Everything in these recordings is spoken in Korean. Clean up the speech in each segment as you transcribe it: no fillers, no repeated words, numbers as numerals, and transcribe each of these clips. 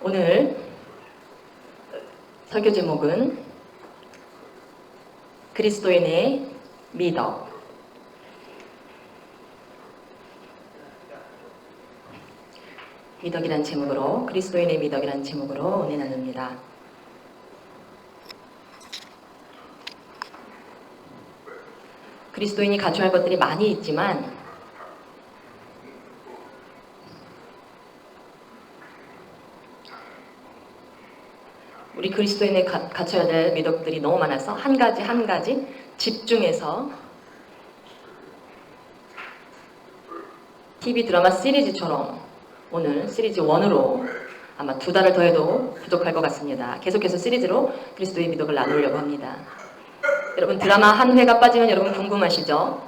오늘 설교 제목은 그리스도인의 미덕. 미덕이란 제목으로, 그리스도인의 미덕이란 제목으로 은혜 나눕니다. 그리스도인이 갖춰야 할 것들이 많이 있지만 우리 그리스도인이 갖춰야 될 미덕들이 너무 많아서 한 가지 집중해서 TV 드라마 시리즈처럼 오늘 시리즈 1으로 아마 2달을 더해도 부족할 것 같습니다. 계속해서 시리즈로 그리스도의 미덕을 나누려고 합니다. 여러분, 드라마 한 회가 빠지면 여러분 궁금하시죠?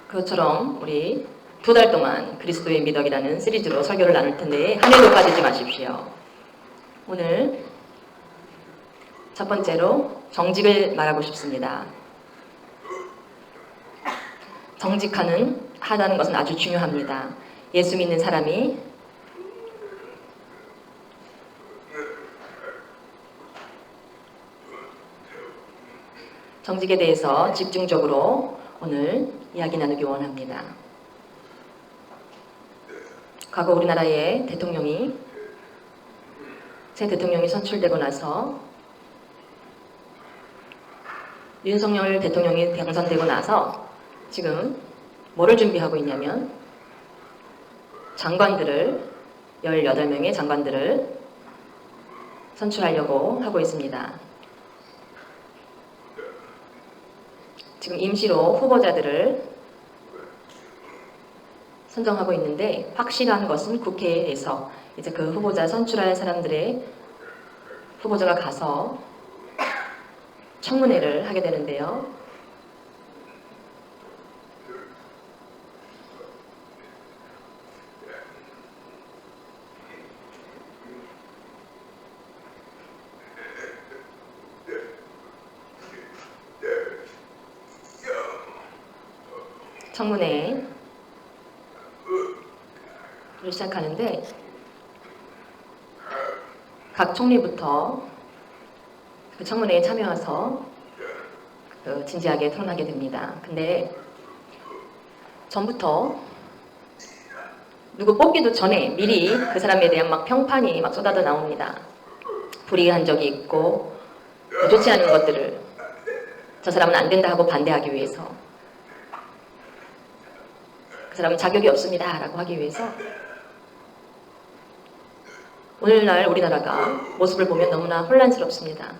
그것처럼 우리 2달 동안 그리스도의 미덕이라는 시리즈로 설교를 나눌 텐데 한 회도 빠지지 마십시오. 오늘 첫 번째로 정직을 말하고 싶습니다. 하다는 것은 아주 중요합니다. 예수 믿는 사람이 정직에 대해서 집중적으로 오늘 이야기 나누기 원합니다. 과거 우리나라의 새 대통령이 선출되고 나서 윤석열 대통령이 당선되고 나서 지금 뭐를 준비하고 있냐면 18명의 장관들을 선출하려고 하고 있습니다. 지금 임시로 후보자들을 선정하고 있는데 확실한 것은 국회에서 이제 그 후보자 선출할 사람들의 후보자가 가서 청문회를 하게 되는데요. 청문회를 시작하는데 각 총리부터 그 청문회에 참여해서 진지하게 토론하게 됩니다. 근데 전부터 누구 뽑기도 전에 미리 그 사람에 대한 막 평판이 막 쏟아져 나옵니다. 불이한 적이 있고 좋지 않은 것들을 저 사람은 안 된다 하고 반대하기 위해서, 그 사람은 자격이 없습니다 라고 하기 위해서. 오늘날 우리나라가 모습을 보면 너무나 혼란스럽습니다.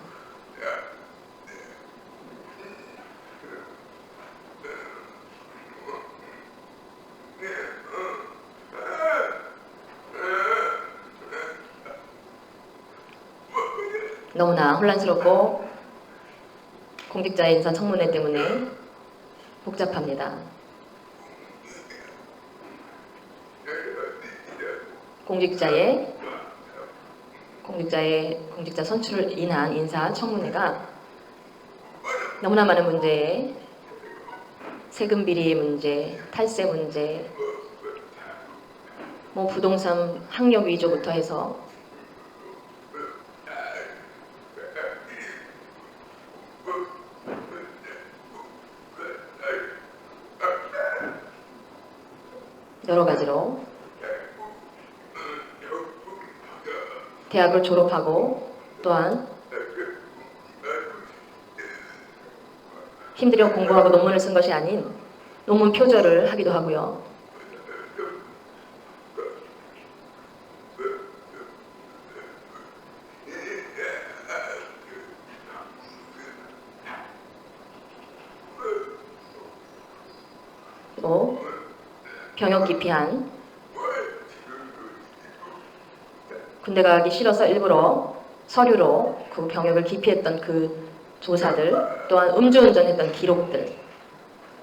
너무나 혼란스럽고 공직자 인사 청문회 때문에 복잡합니다. 공직자 선출을 인한 인사 청문회가 너무나 많은 문제에 세금 비리 문제, 탈세 문제, 부동산 학력 위조부터 해서 여러 가지로 대학을 졸업하고 또한 힘들여 공부하고 논문을 쓴 것이 아닌 논문 표절을 하기도 하고요. 또 병역 기피한, 군대 가기 싫어서 일부러 서류로 그 병역을 기피했던 그 조사들, 또한 음주운전했던 기록들,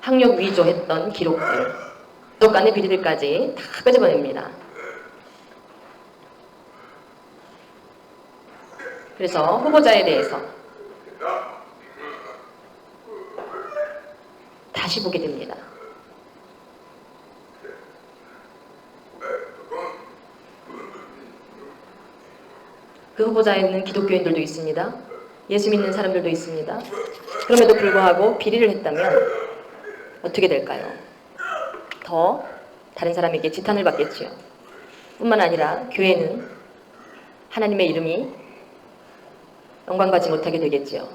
학력 위조했던 기록들, 가족 간의 비리들까지 다 끄집어냅니다. 그래서 후보자에 대해서 다시 보게 됩니다. 그 후보자에는 기독교인들도 있습니다. 예수 믿는 사람들도 있습니다. 그럼에도 불구하고 비리를 했다면 어떻게 될까요? 더 다른 사람에게 지탄을 받겠지요. 뿐만 아니라 교회는 하나님의 이름이 영광받지 못하게 되겠지요.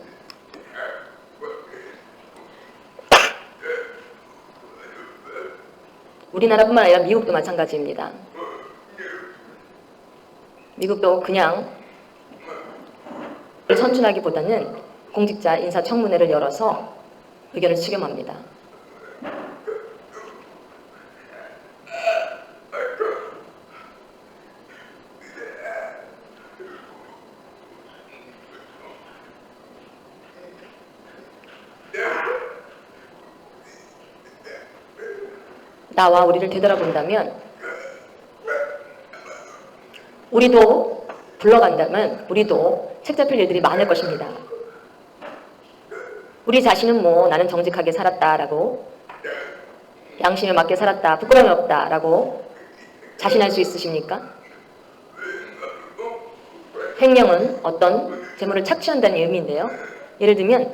우리나라뿐만 아니라 미국도 마찬가지입니다. 미국도 그냥 선출하기보다는 공직자 인사청문회를 열어서 의견을 수렴합니다. 나와 우리를 되돌아본다면, 우리도 불러간다면 우리도 책 잡힐 일들이 많을 것입니다. 우리 자신은 뭐 나는 정직하게 살았다라고, 양심에 맞게 살았다, 부끄러움이 없다라고 자신할 수 있으십니까? 횡령은 어떤 재물을 착취한다는 의미인데요. 예를 들면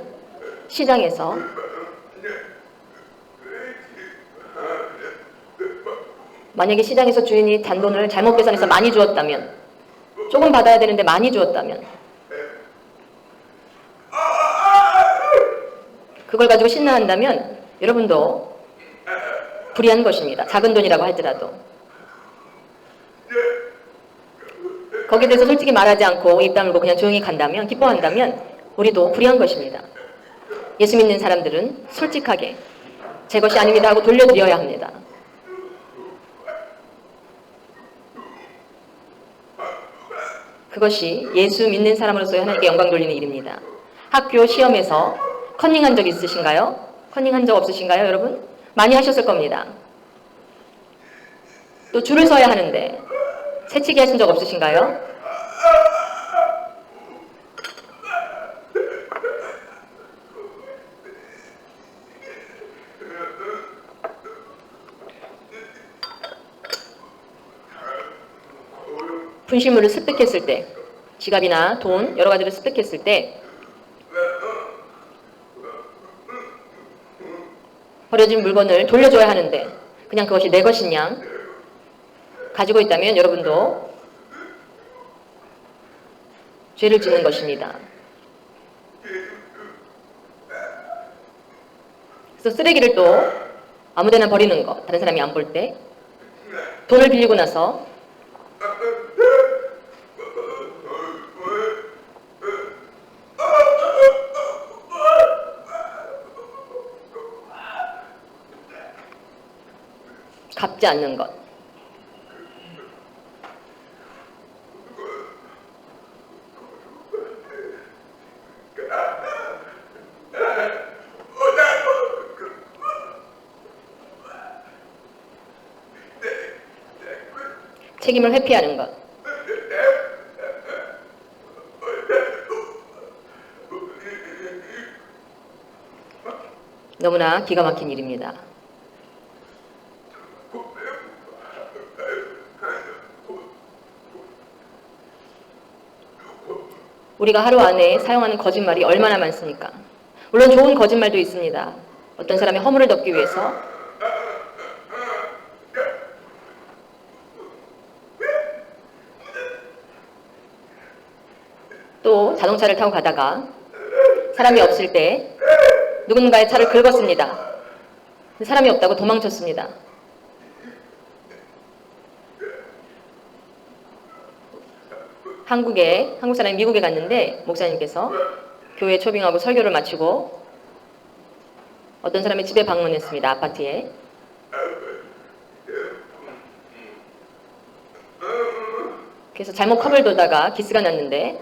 시장에서 만약에 시장에서 주인이 잔돈을 잘못 계산해서 많이 주었다면, 조금 받아야 되는데 많이 주었다면, 그걸 가지고 신나한다면 여러분도 불의한 것입니다. 작은 돈이라고 할지라도. 거기에 대해서 솔직히 말하지 않고 입 다물고 그냥 조용히 간다면, 기뻐한다면 우리도 불의한 것입니다. 예수 믿는 사람들은 솔직하게 제 것이 아닙니다 하고 돌려드려야 합니다. 그것이 예수 믿는 사람으로서의 하나님께 영광 돌리는 일입니다. 학교 시험에서 컨닝한 적 있으신가요? 컨닝한 적 없으신가요, 여러분? 많이 하셨을 겁니다. 또 줄을 서야 하는데 새치기 하신 적 없으신가요? 분실물을 습득했을 때, 지갑이나 돈 여러 가지를 습득했을 때 버려진 물건을 돌려줘야 하는데 그냥 그것이 내 것인 양 가지고 있다면 여러분도 죄를 짓는 것입니다. 그래서 쓰레기를 또 아무데나 버리는 것, 다른 사람이 안 볼 때, 돈을 빌리고 나서 갚지 않는 것. 책임을 회피하는 것. 너무나 기가 막힌 일입니다. 우리가 하루 안에 사용하는 거짓말이 얼마나 많습니까? 물론 좋은 거짓말도 있습니다. 어떤 사람의 허물을 덮기 위해서 또 자동차를 타고 가다가 사람이 없을 때 누군가의 차를 긁었습니다. 사람이 없다고 도망쳤습니다. 한국 사람이 미국에 갔는데 목사님께서 교회 초빙하고 설교를 마치고 어떤 사람의 집에 방문했습니다. 아파트에. 그래서 잘못 컵을 도다가 기스가 났는데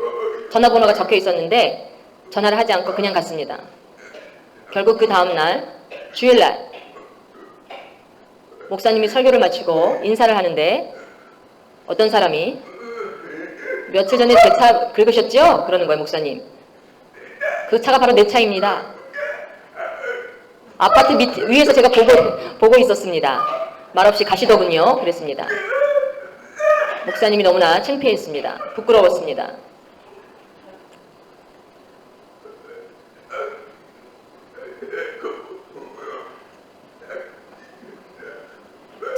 전화번호가 적혀 있었는데 전화를 하지 않고 그냥 갔습니다. 결국 그 다음날 주일날 목사님이 설교를 마치고 인사를 하는데 어떤 사람이 며칠 전에 제 차 긁으셨죠? 그러는 거예요, 목사님. 그 차가 바로 내 차입니다. 아파트 위에서 제가 보고 있었습니다. 말없이 가시더군요. 그랬습니다. 목사님이 너무나 창피했습니다. 부끄러웠습니다.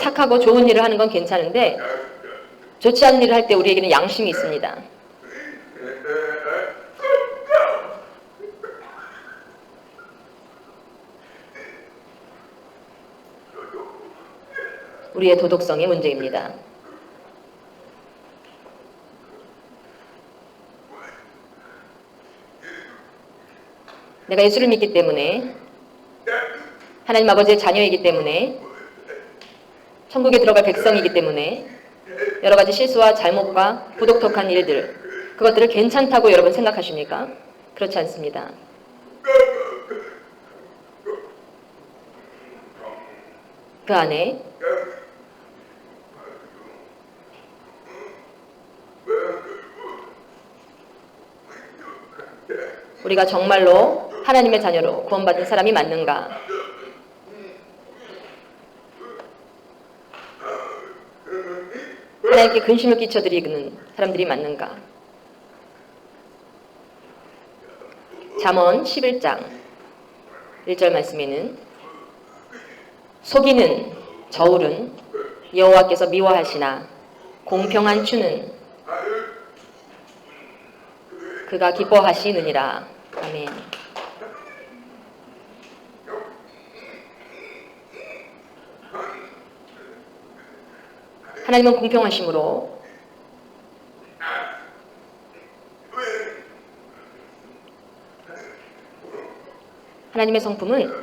착하고 좋은 일을 하는 건 괜찮은데 좋지 않은 일을 할 때 우리에게는 양심이 있습니다. 우리의 도덕성의 문제입니다. 내가 예수를 믿기 때문에, 하나님 아버지의 자녀이기 때문에, 천국에 들어갈 백성이기 때문에 여러 가지 실수와 잘못과 부독특한 일들, 그것들을 괜찮다고 여러분 생각하십니까? 그렇지 않습니다. 그 안에 우리가 정말로 하나님의 자녀로 구원받은 사람이 맞는가? 하나님께 근심을 끼쳐드리는 사람들이 맞는가? 잠언 11장 1절 말씀에는 속이는 저울은 여호와께서 미워하시나 공평한 추는 그가 기뻐하시느니라. 아멘. 하나님은 공평하심으로 하나님의 성품은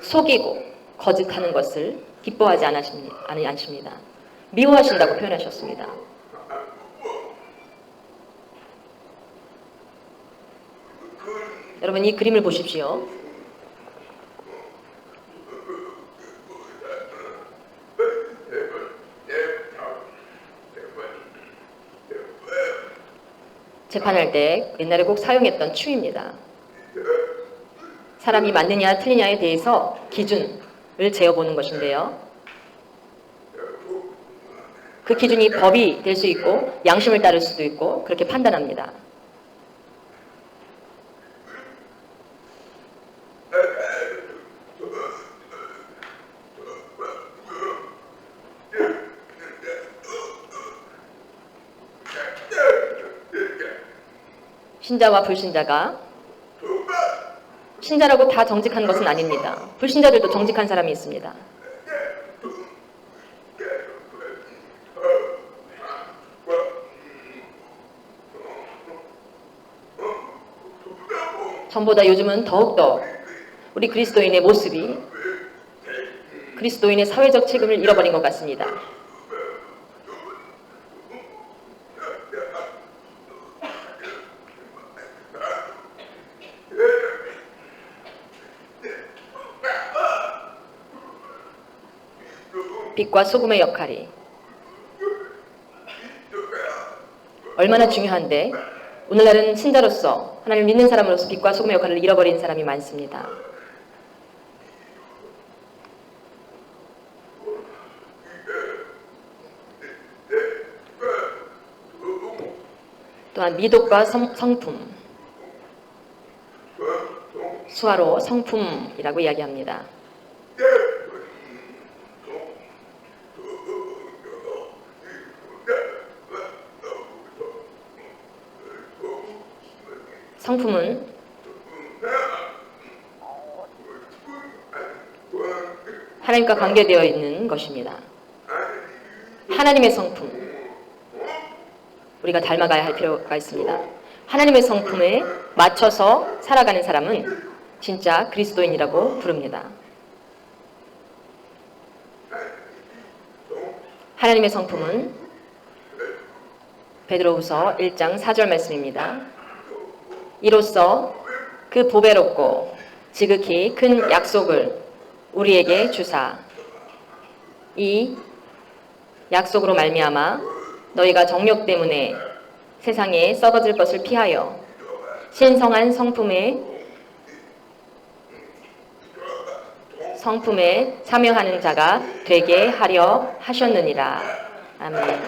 속이고 거짓하는 것을 기뻐하지 않으십니다. 미워하신다고 표현하셨습니다. 여러분 이 그림을 보십시오. 재판할 때 옛날에 꼭 사용했던 추입니다. 사람이 맞느냐 틀리냐에 대해서 기준을 재어보는 것인데요. 그 기준이 법이 될 수 있고 양심을 따를 수도 있고 그렇게 판단합니다. 신자와 불신자가 신자라고 다 정직한 것은 아닙니다. 불신자들도 정직한 사람이 있습니다. 전보다 요즘은 더욱더 우리 그리스도인의 모습이 그리스도인의 사회적 책임을 잃어버린 것 같습니다. 빛과 소금의 역할이 얼마나 중요한데 오늘날은 신자로서 하나님을 믿는 사람으로서 빛과 소금의 역할을 잃어버린 사람이 많습니다. 또한 미덕과 성품, 수화로 성품이라고 이야기합니다. 성품은 하나님과 관계되어 있는 것입니다. 하나님의 성품, 우리가 닮아가야 할 필요가 있습니다. 하나님의 성품에 맞춰서 살아가는 사람은 진짜 그리스도인이라고 부릅니다. 하나님의 성품은 베드로후서 1장 4절 말씀입니다. 이로써 그 보배롭고 지극히 큰 약속을 우리에게 주사 이 약속으로 말미암아 너희가 정욕 때문에 세상에 썩어질 것을 피하여 신성한 성품에 참여하는 자가 되게 하려 하셨느니라. 아멘.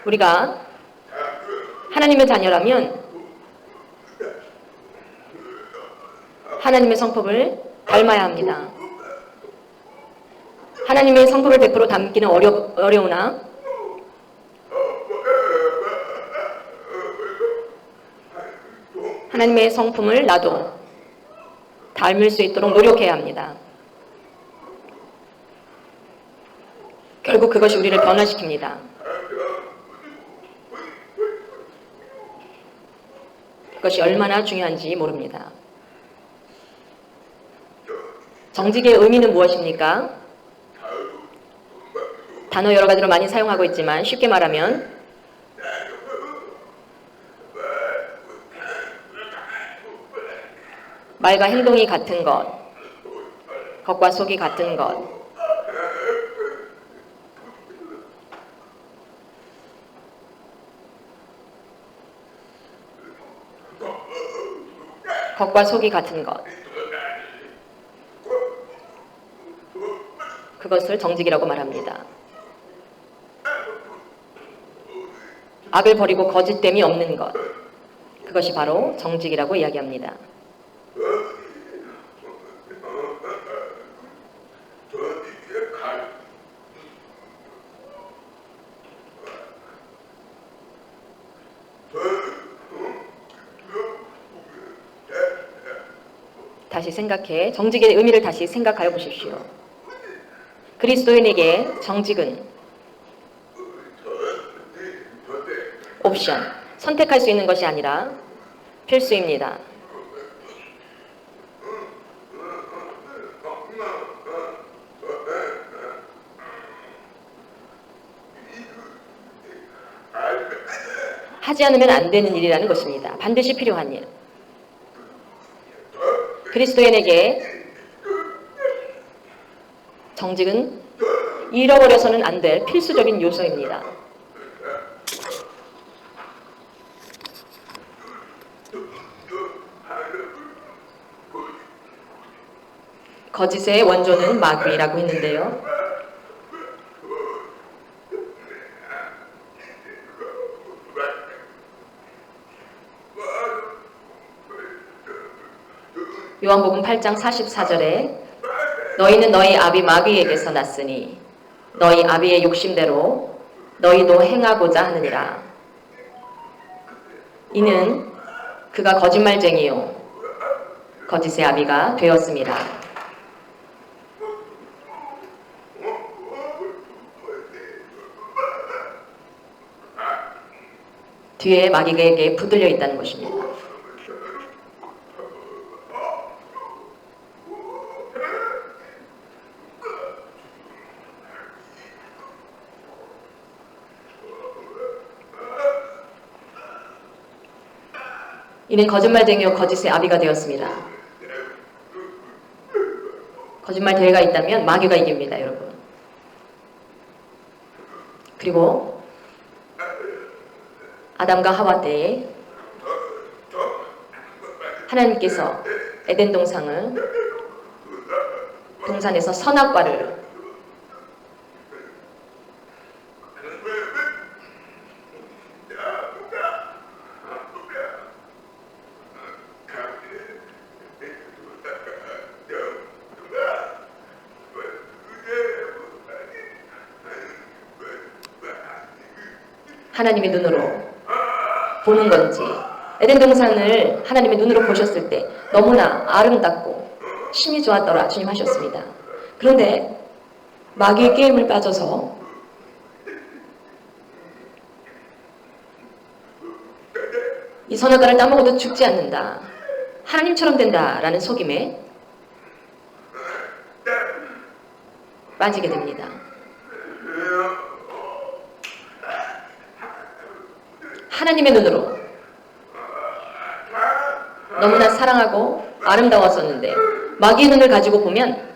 우리가 하나님의 자녀라면 하나님의 성품을 닮아야 합니다. 하나님의 성품을 100% 담기는 어려우나 하나님의 성품을 나도 닮을 수 있도록 노력해야 합니다. 결국 그것이 우리를 변화시킵니다. 그것이 얼마나 중요한지 모릅니다. 정직의 의미는 무엇입니까? 단어 여러 가지로 많이 사용하고 있지만 쉽게 말하면 말과 행동이 같은 것, 겉과 속이 같은 것, 겉과 속이 같은 것, 그것을 정직이라고 말합니다. 악을 버리고 거짓됨이 없는 것, 그것이 바로 정직이라고 이야기합니다. 다시 생각해 정직의 의미를 다시 생각하여 보십시오. 그리스도인에게 정직은 옵션, 선택할 수 있는 것이 아니라 필수입니다. 하지 않으면 안 되는 일이라는 것입니다. 반드시 필요한 일. 그리스도인에게 정직은 잃어버려서는 안 될 필수적인 요소입니다. 거짓의 원조는 마귀라고 했는데요. 요한복음 8장 44절에 너희는 너희 아비 마귀에게서 났으니 너희 아비의 욕심대로 너희도 행하고자 하느니라. 이는 그가 거짓말쟁이요 거짓의 아비가 되었습니다. 뒤에 마귀에게 붙들려 있다는 것입니다. 이는 거짓말쟁이요 거짓의 아비가 되었습니다. 거짓말 대회가 있다면 마귀가 이깁니다, 여러분. 그리고 아담과 하와 때에 하나님께서 에덴 동산에서 선악과를 하나님의 눈으로 보는 건지, 에덴 동산을 하나님의 눈으로 보셨을 때 너무나 아름답고 심이 좋았더라 주님 하셨습니다. 그런데 마귀의 게임을 빠져서 이 선악과를 따먹어도 죽지 않는다, 하나님처럼 된다라는 속임에 빠지게 됩니다. 하나님의 눈으로 너무나 사랑하고 아름다웠었는데 마귀의 눈을 가지고 보면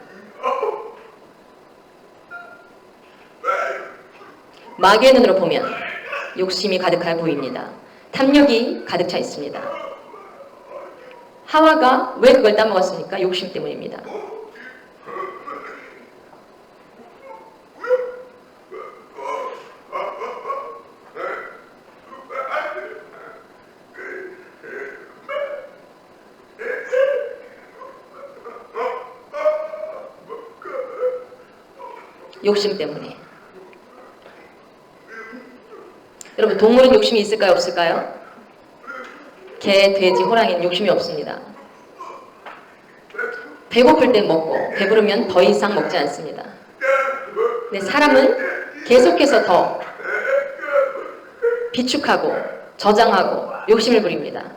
마귀의 눈으로 보면 욕심이 가득해 보입니다. 탐욕이 가득 차 있습니다. 하와가 왜 그걸 따먹었습니까? 욕심 때문입니다. 욕심 때문에. 여러분, 동물은 욕심이 있을까요? 없을까요? 개, 돼지, 호랑이는 욕심이 없습니다. 배고플 땐 먹고 배부르면 더 이상 먹지 않습니다. 근데 사람은 계속해서 더 비축하고 저장하고 욕심을 부립니다.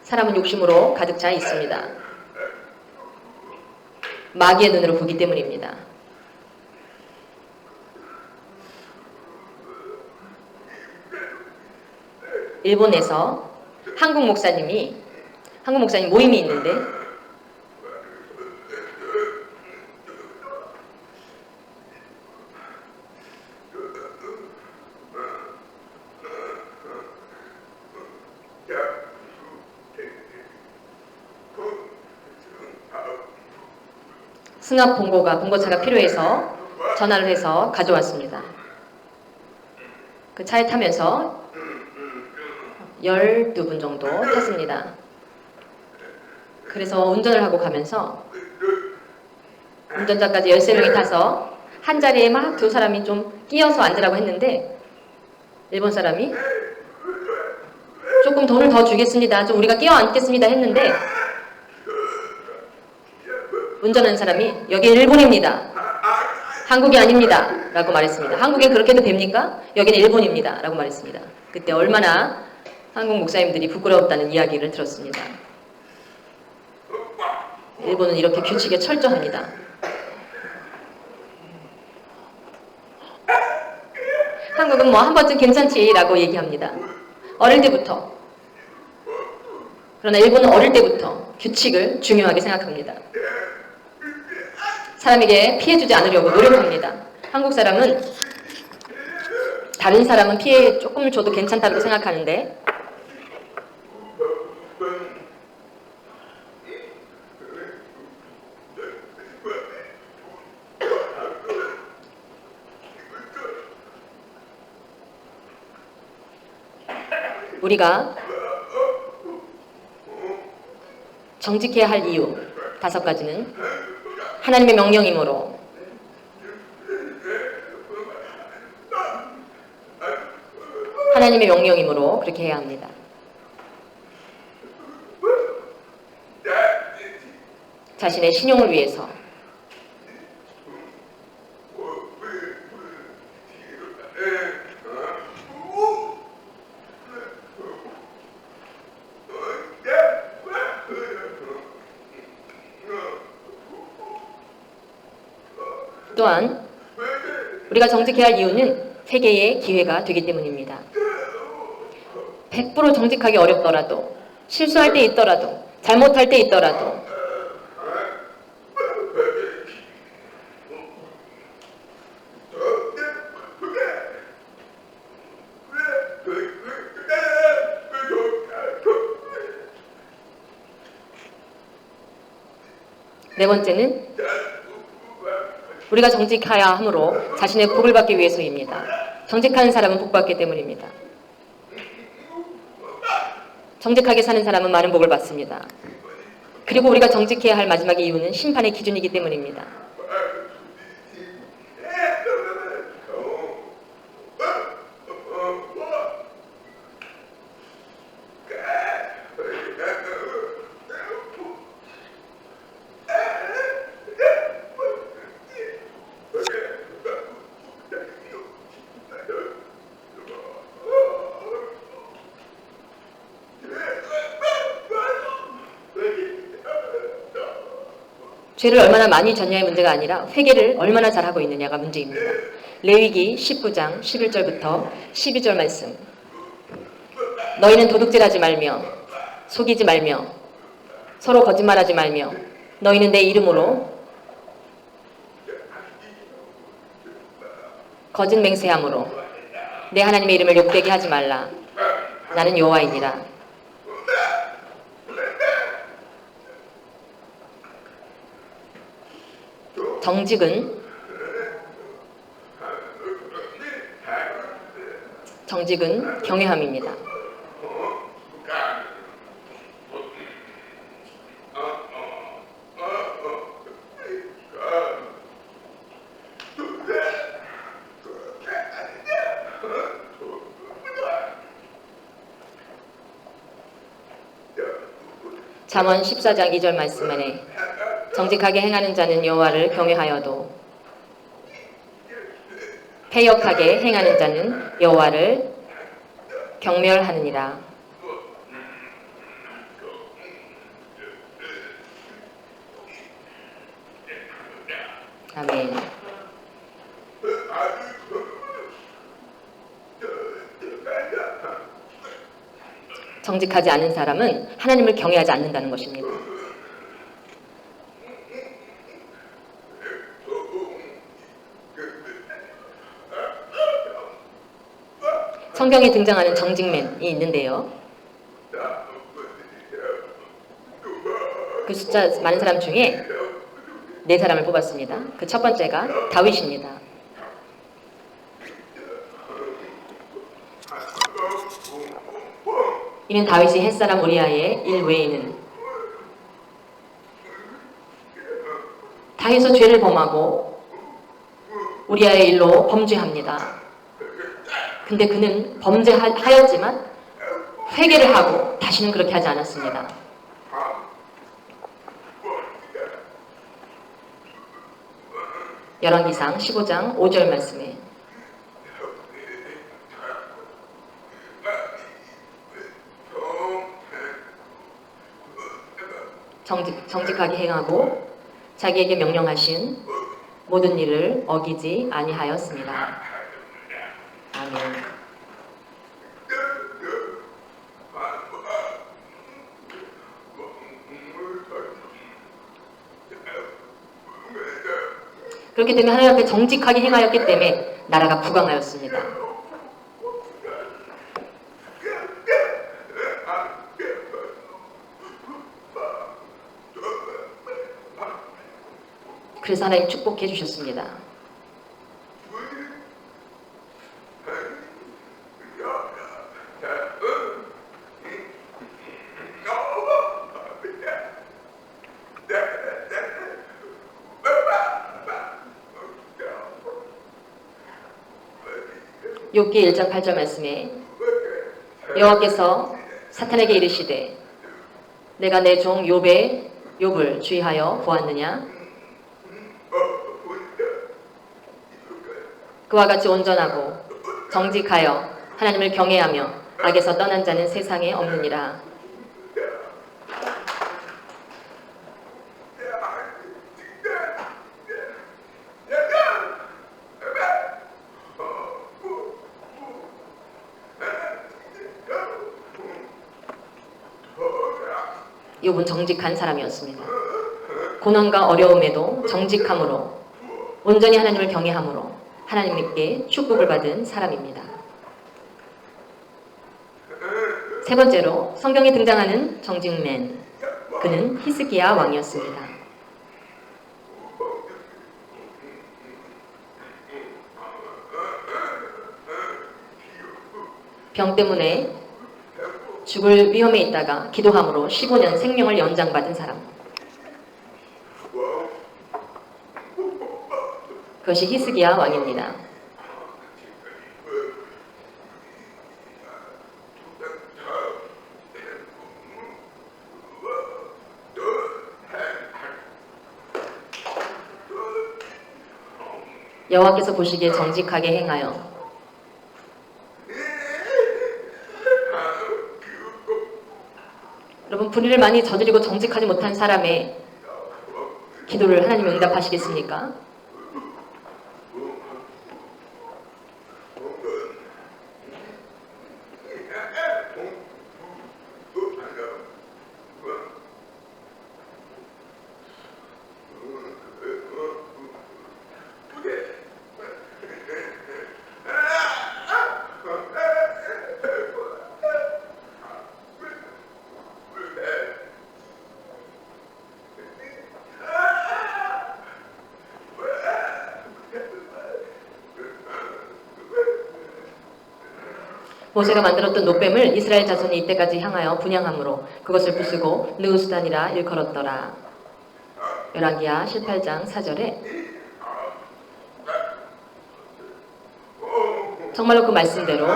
사람은 욕심으로 가득 차 있습니다. 마귀의 눈으로 보기 때문입니다. 일본에서 한국 목사님 모임이 있는데 승합 봉고차가 필요해서 전화를 해서 가져왔습니다. 그 차에 타면서 12분 정도 탔습니다. 그래서 운전을 하고 가면서 운전자까지 13명이 타서 한 자리에 막 두 사람이 좀 끼어서 앉으라고 했는데 일본 사람이 조금 돈을 더 주겠습니다. 좀 우리가 끼어 앉겠습니다 했는데 운전하는 사람이 여기 일본입니다. 한국이 아닙니다. 라고 말했습니다. 한국엔 그렇게 해도 됩니까? 여기는 일본입니다. 라고 말했습니다. 그때 얼마나 한국 목사님들이 부끄러웠다는 이야기를 들었습니다. 일본은 이렇게 규칙에 철저합니다. 한국은 뭐 한 번쯤 괜찮지라고 얘기합니다. 어릴 때부터. 그러나 일본은 어릴 때부터 규칙을 중요하게 생각합니다. 사람에게 피해주지 않으려고 노력합니다. 한국 사람은 다른 사람은 피해 조금 줘도 괜찮다고 생각하는데 우리가 정직해야 할 이유 5가지는 하나님의 명령이므로 그렇게 해야 합니다. 자신의 신용을 위해서 또한 우리가 정직해야 할 이유는 회개의 기회가 되기 때문입니다. 100% 정직하기 어렵더라도 실수할 때 있더라도 잘못할 때 있더라도 네 번째는 우리가 정직해야 하므로 자신의 복을 받기 위해서입니다. 정직한 사람은 복 받기 때문입니다. 정직하게 사는 사람은 많은 복을 받습니다. 그리고 우리가 정직해야 할 마지막의 이유는 심판의 기준이기 때문입니다. 죄를 얼마나 많이 졌냐의 문제가 아니라 회개를 얼마나 잘하고 있느냐가 문제입니다. 레위기 19장 11절부터 12절 말씀. 너희는 도둑질하지 말며 속이지 말며 서로 거짓말하지 말며 너희는 내 이름으로 거짓 맹세함으로 내 하나님의 이름을 욕되게 하지 말라. 나는 여호와이니라. 정직은 경외함입니다. 잠언 14장 2절 말씀에 정직하게 행하는 자는 여호와를 경외하여도 패역하게 행하는 자는 여호와를 경멸하느니라. 아멘. 정직하지 않은 사람은 하나님을 경외하지 않는다는 것입니다. 성경에 등장하는 정직맨이 있는데요. 그 숫자 많은 사람 중에 4사람을 뽑았습니다. 그 첫 번째가 다윗입니다. 이는 다윗이 햇사람 우리아의 일 외에는 다해서 죄를 범하고 우리아의 일로 범죄합니다. 근데 그는 범죄하였지만 회개를 하고 다시는 그렇게 하지 않았습니다. 열왕기상 15장 5절 말씀에 정직하게 행하고 자기에게 명령하신 모든 일을 어기지 아니하였습니다. 아멘. 그렇기 때문에 하나님 앞에 정직하게 행하였기 때문에 나라가 부강하였습니다. 그래서 하나님 축복해 주셨습니다. 욥기 1장 8절 말씀에 여호와께서 사탄에게 이르시되 내가 내 종 욥을 주의하여 보았느냐? 그와 같이 온전하고 정직하여 하나님을 경외하며 악에서 떠난 자는 세상에 없느니라. 욥은 정직한 사람이었습니다. 고난과 어려움에도 정직함으로 온전히 하나님을 경외함으로 하나님께 축복을 받은 사람입니다. 세 번째로 성경에 등장하는 정직맨, 그는 히스기야 왕이었습니다. 병 때문에 죽을 위험에 있다가 기도함으로 15년 생명을 연장받은 사람, 그것이 히스기야 왕입니다. 여호와께서 보시기에 정직하게 행하여 여러분, 불의를 많이 저지르고 정직하지 못한 사람의 기도를 하나님이 응답하시겠습니까? 모세가 만들었던 놋뱀을 이스라엘 자손이 이때까지 향하여 분향함으로 그것을 부수고 느우수단이라 일컬었더라. 열왕기하 18장 4절에 정말로 그 말씀대로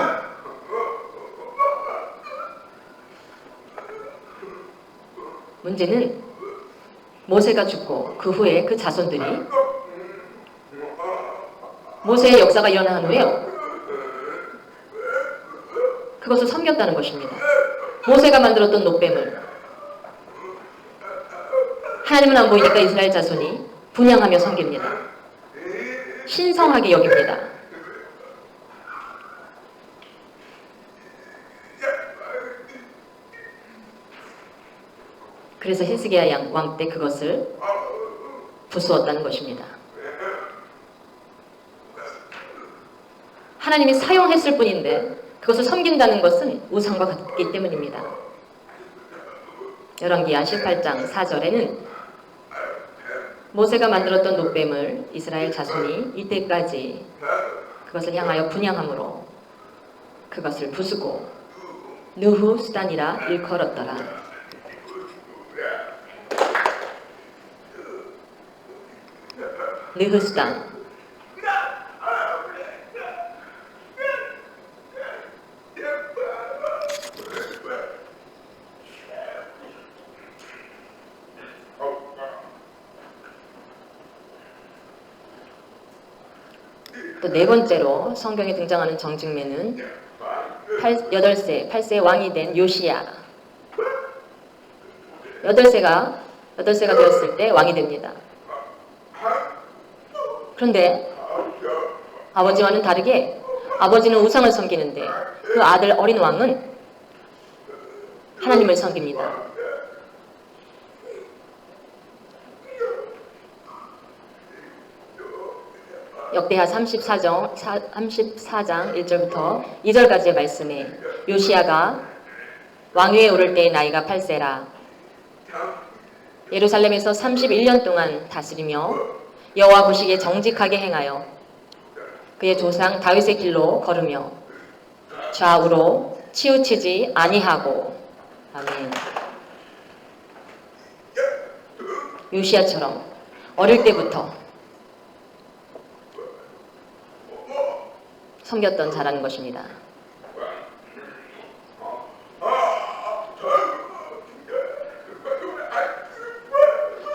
문제는 모세가 죽고 그 후에 그 자손들이 모세의 역사가 일어난 후에 그것을 섬겼다는 것입니다. 모세가 만들었던 놋뱀을 하나님은 안 보이니까 이스라엘 자손이 분향하며 섬깁니다. 신성하게 여깁니다. 그래서 히스기야 왕 때 그것을 부수었다는 것입니다. 하나님이 사용했을 뿐인데 그것을 섬긴다는 것은 우상과 같기 때문입니다. 열왕기하 18장 4절에는 모세가 만들었던 놋뱀을 이스라엘 자손이 이때까지 그것을 향하여 분향함으로 그것을 부수고 느후스단이라 일컬었더라. 느후스단, 또 네 번째로 성경에 등장하는 정직매는 8세 왕이 된 요시야. 8세가 되었을 때 왕이 됩니다. 그런데 아버지와는 다르게 아버지는 우상을 섬기는데 그 아들 어린 왕은 하나님을 섬깁니다. 역대하 34장 1절부터 2절까지의 말씀에 요시야가 왕위에 오를 때의 나이가 8세라 예루살렘에서 31년 동안 다스리며 여호와 보시기에 정직하게 행하여 그의 조상 다윗의 길로 걸으며 좌우로 치우치지 아니하고 아멘. 요시야처럼 어릴 때부터 섬겼던 자라는 것입니다.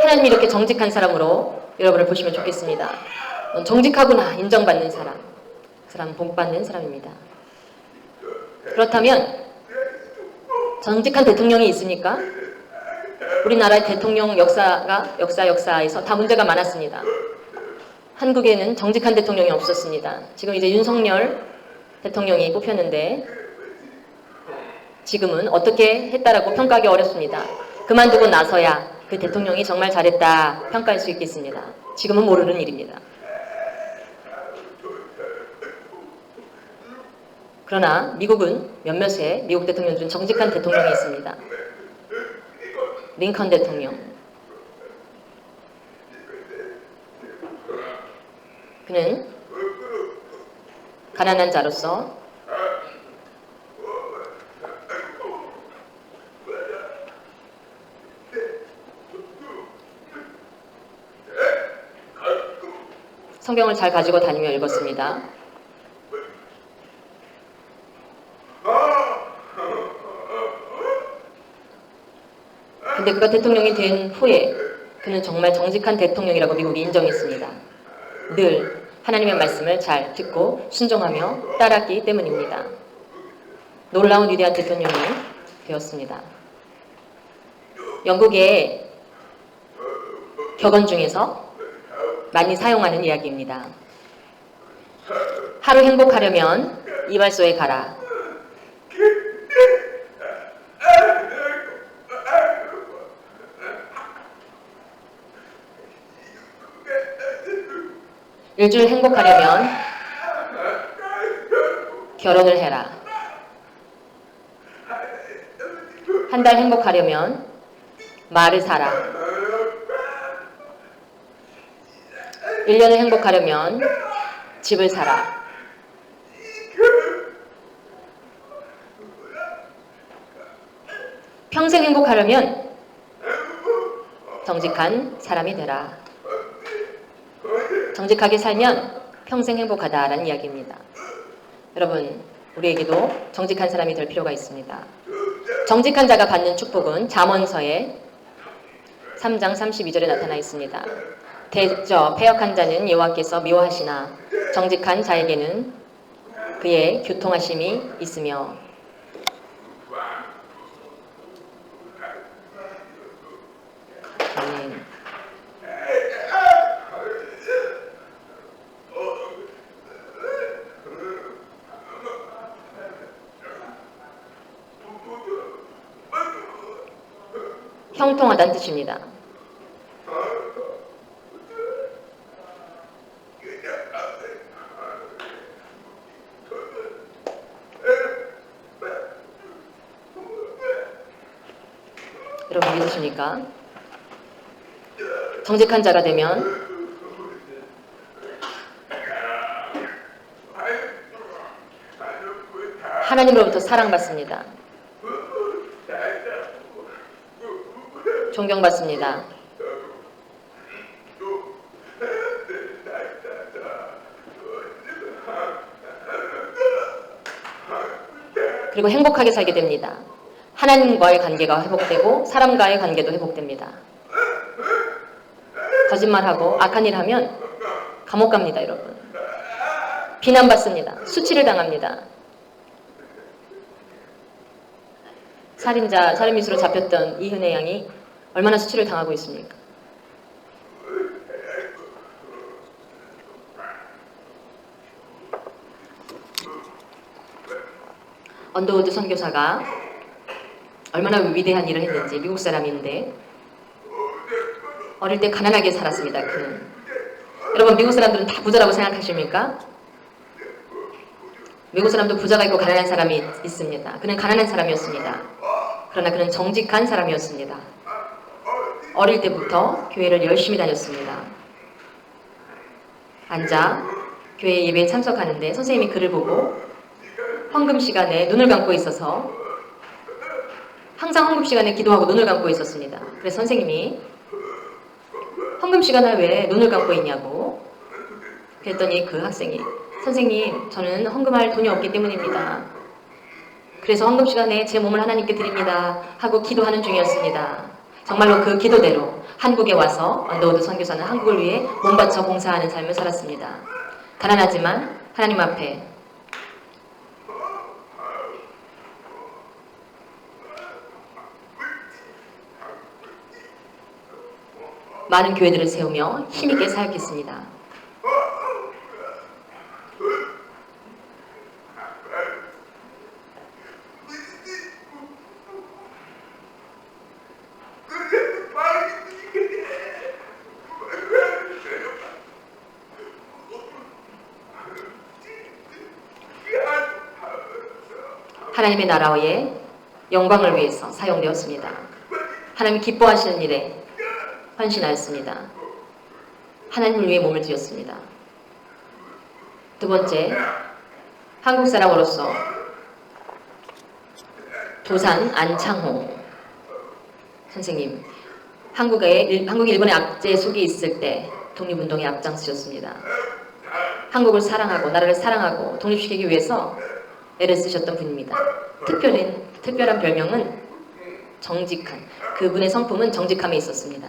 하나님이 이렇게 정직한 사람으로 여러분을 보시면 좋겠습니다. 넌 정직하구나 인정받는 사람, 그 사람은 복받는 사람입니다. 그렇다면 정직한 대통령이 있습니까? 우리나라의 대통령 역사에서 다 문제가 많았습니다. 한국에는 정직한 대통령이 없었습니다. 지금 이제 윤석열 대통령이 뽑혔는데 지금은 어떻게 했다라고 평가하기 어렵습니다. 그만두고 나서야 그 대통령이 정말 잘했다 평가할 수 있겠습니다. 지금은 모르는 일입니다. 그러나 미국은 몇몇의 미국 대통령 중 정직한 대통령이 있습니다. 링컨 대통령. 그는 가난한 자로서 성경을 잘 가지고 다니며 읽었습니다. 근데 그가 대통령이 된 후에 그는 정말 정직한 대통령이라고 미국이 인정했습니다. 늘 하나님의 말씀을 잘 듣고 순종하며 따랐기 때문입니다. 놀라운 위대한 대통령이 되었습니다. 영국의 격언 중에서 많이 사용하는 이야기입니다. 하루 행복하려면 이발소에 가라. 일주일 행복하려면 결혼을 해라. 한 달 행복하려면 말을 사라. 1년을 행복하려면 집을 사라. 평생 행복하려면 정직한 사람이 되라. 정직하게 살면 평생 행복하다라는 이야기입니다. 여러분, 우리에게도 정직한 사람이 될 필요가 있습니다. 정직한 자가 받는 축복은 잠언서에 3장 32절에 나타나 있습니다. 패역한 자는 여호와께서 미워하시나 정직한 자에게는 그의 교통하심이 있으며. 아멘. 형통하다는 뜻입니다. 여러분 믿으십니까? 정직한 자가 되면 하나님으로부터 사랑받습니다. 존경받습니다. 그리고 행복하게 살게 됩니다. 하나님과의 관계가 회복되고 사람과의 관계도 회복됩니다. 거짓말하고 악한 일 하면 감옥 갑니다, 여러분. 비난받습니다. 수치를 당합니다. 살인미수로 잡혔던 이은혜 양이 얼마나 수치를 당하고 있습니까? 언더우드 선교사가 얼마나 위대한 일을 했는지, 미국 사람인데 어릴 때 가난하게 살았습니다. 그는. 여러분 미국 사람들은 다 부자라고 생각하십니까? 미국 사람도 부자가 있고 가난한 사람이 있습니다. 그는 가난한 사람이었습니다. 그러나 그는 정직한 사람이었습니다. 어릴 때부터 교회를 열심히 다녔습니다. 앉아 교회 예배에 참석하는데 선생님이 그를 보고 헌금 시간에 눈을 감고 있어서 항상 헌금 시간에 기도하고 눈을 감고 있었습니다. 그래서 선생님이 헌금 시간에 왜 눈을 감고 있냐고 그랬더니 그 학생이 선생님 저는 헌금할 돈이 없기 때문입니다. 그래서 헌금 시간에 제 몸을 하나님께 드립니다 하고 기도하는 중이었습니다. 정말로 그 기도대로 한국에 와서 언더우드 선교사는 한국을 위해 몸바쳐 봉사하는 삶을 살았습니다. 가난하지만 하나님 앞에 많은 교회들을 세우며 힘있게 사역했습니다. 하나님의 나라의 영광을 위해서 사용되었습니다. 하나님이 기뻐하시는 일에 헌신하였습니다. 하나님을 위해 몸을 드렸습니다. 두 번째, 한국 사람으로서 도산 안창호 선생님, 한국이 일본의 압제 속에 있을 때 독립운동에 앞장서셨습니다. 한국을 사랑하고 나라를 사랑하고 독립시키기 위해서 애를 쓰셨던 분입니다. 특별한 별명은 정직한, 그분의 성품은 정직함에 있었습니다.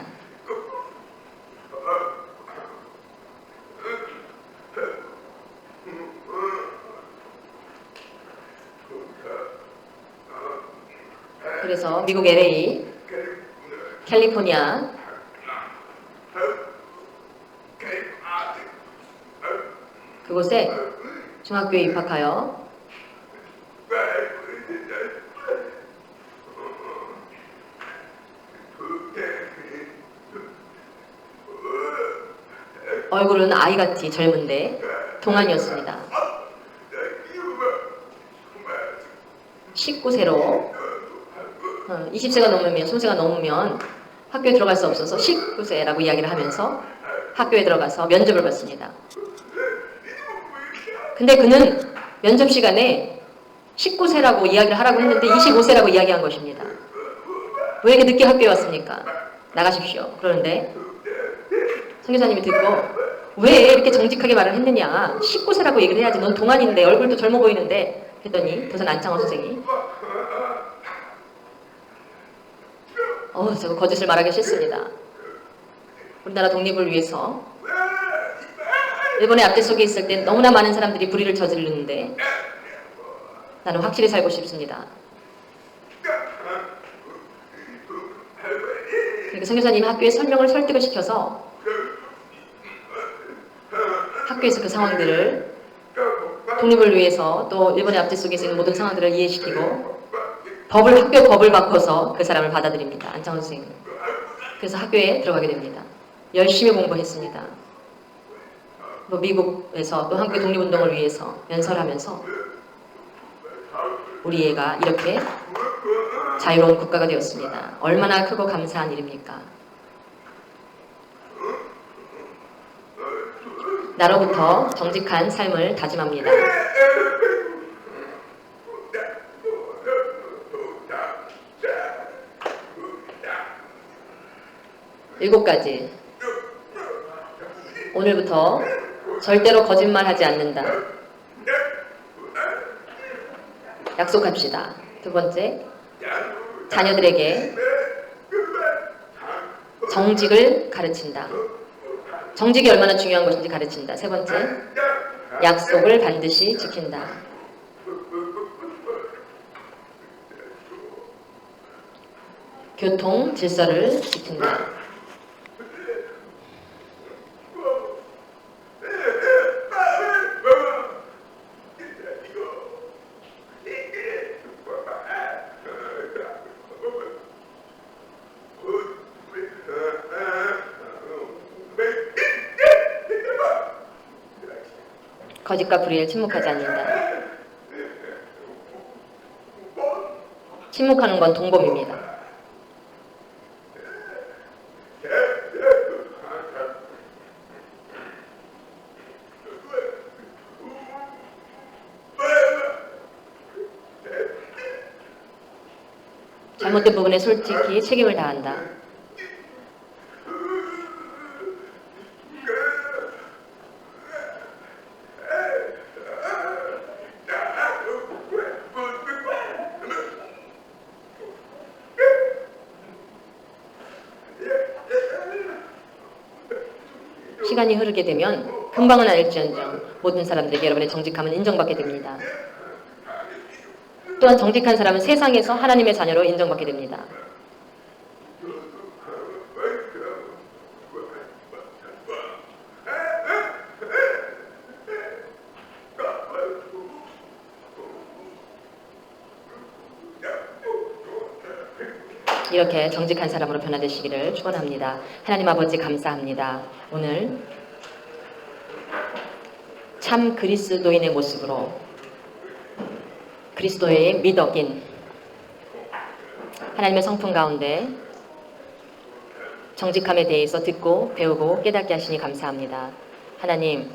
그래서 미국 LA, 캘리포니아, 그곳에 중학교에 입학하여 얼굴은 아이같이 젊은데 동안이었습니다. 19세로 20세가 넘으면, 20세가 넘으면 학교에 들어갈 수 없어서 19세라고 이야기를 하면서 학교에 들어가서 면접을 봤습니다. 근데 그는 면접 시간에 19세라고 이야기를 하라고 했는데 25세라고 이야기한 것입니다. 왜 이렇게 늦게 학교에 왔습니까? 나가십시오. 그러는데 선교사님이 듣고 왜 이렇게 정직하게 말을 했느냐, 19세라고 얘기를 해야지, 넌 동안인데 얼굴도 젊어 보이는데 했더니 도산 안창호 선생이 저거 거짓을 말하기 싫습니다. 우리나라 독립을 위해서 일본의 압제 속에 있을 때 너무나 많은 사람들이 불의를 저지르는데 나는 확실히 살고 싶습니다. 그러니까 선교사님이 학교에 설득을 시켜서 학교에서 그 상황들을 독립을 위해서 또 일본의 압제 속에 있는 모든 상황들을 이해시키고 학교 법을 바꿔서 그 사람을 받아들입니다. 안창호 선생님. 그래서 학교에 들어가게 됩니다. 열심히 공부했습니다. 미국에서 또 한국의 독립운동을 위해서 연설하면서 우리 애가 이렇게 자유로운 국가가 되었습니다. 얼마나 크고 감사한 일입니까? 나로부터 정직한 삶을 다짐합니다. 7가지. 오늘부터 절대로 거짓말하지 않는다. 약속합시다. 2번째, 자녀들에게 정직을 가르친다. 정직이 얼마나 중요한 것인지 가르친다. 3번째, 약속을 반드시 지킨다. 교통 질서를 지킨다. 거짓과 불의에 침묵하지 않는다. 침묵하는 건 동범입니다. 잘못된 부분에 솔직히 책임을 다한다. 시간이 흐르게 되면 금방은 아닐지언정 모든 사람들에게 여러분의 정직함은 인정받게 됩니다. 또한 정직한 사람은 세상에서 하나님의 자녀로 인정받게 됩니다. 이렇게 정직한 사람으로 변화되시기를 축원합니다. 하나님 아버지 감사합니다. 오늘 참 그리스도인의 모습으로 그리스도의 미덕인 하나님의 성품 가운데 정직함에 대해서 듣고 배우고 깨닫게 하시니 감사합니다. 하나님,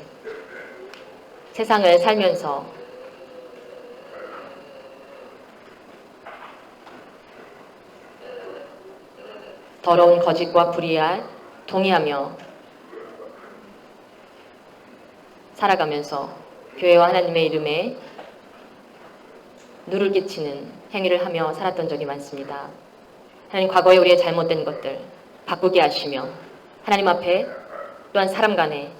세상을 살면서 더러운 거짓과 불의에 동의하며 살아가면서 교회와 하나님의 이름에 누를 끼치는 행위를 하며 살았던 적이 많습니다. 하나님, 과거에 우리의 잘못된 것들 바꾸게 하시며 하나님 앞에 또한 사람 간에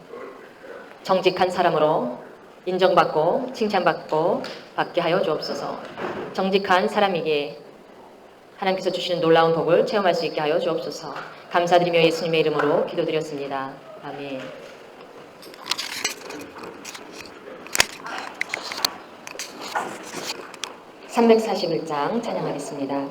정직한 사람으로 인정받고 칭찬받고 받게 하여 주옵소서. 정직한 사람에게 하나님께서 주시는 놀라운 복을 체험할 수 있게 하여 주옵소서. 감사드리며 예수님의 이름으로 기도드렸습니다. 아멘. (341장) 찬양하겠습니다.